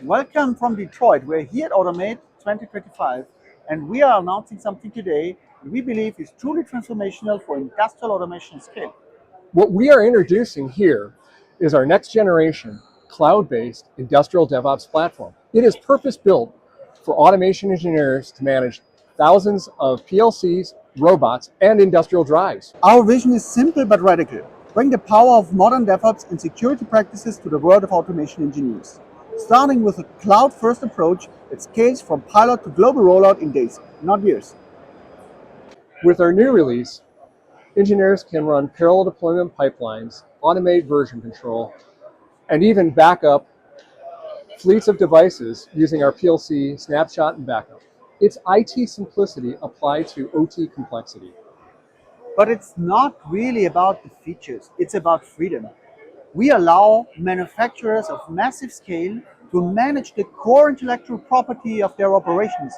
Welcome from Detroit. We're here at Automate 2025, and we are announcing something today that we believe is truly transformational for industrial automation scale. What we are introducing here is our next generation cloud-based industrial DevOps platform. It is purpose-built for automation engineers to manage thousands of PLCs, robots, and industrial drives. Our vision is simple but radical. Bring the power of modern DevOps and security practices to the world of automation engineers. Starting with a cloud-first approach that scales from pilot to global rollout in days, not years. With our new release, engineers can run parallel deployment pipelines, automate version control, and even back up fleets of devices using our PLC snapshot and backup. It's IT simplicity applied to OT complexity. But it's not really about the features, it's about freedom. We allow manufacturers of massive scale to manage the core intellectual property of their operations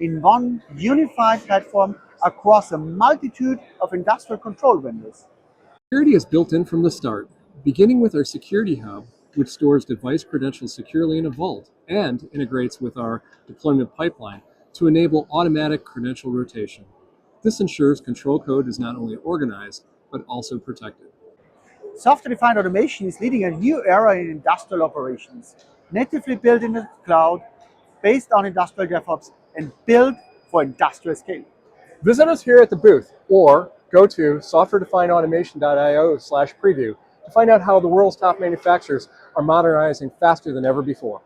in one unified platform across a multitude of industrial control vendors. Security is built in from the start, beginning with our Security Hub, which stores device credentials securely in a vault and integrates with our deployment pipeline to enable automatic credential rotation. This ensures control code is not only organized, but also protected. Software-defined automation is leading a new era in industrial operations, natively built in the cloud, based on industrial DevOps, and built for industrial scale. Visit us here at the booth or go to softwaredefinedautomation.io/preview to find out how the world's top manufacturers are modernizing faster than ever before.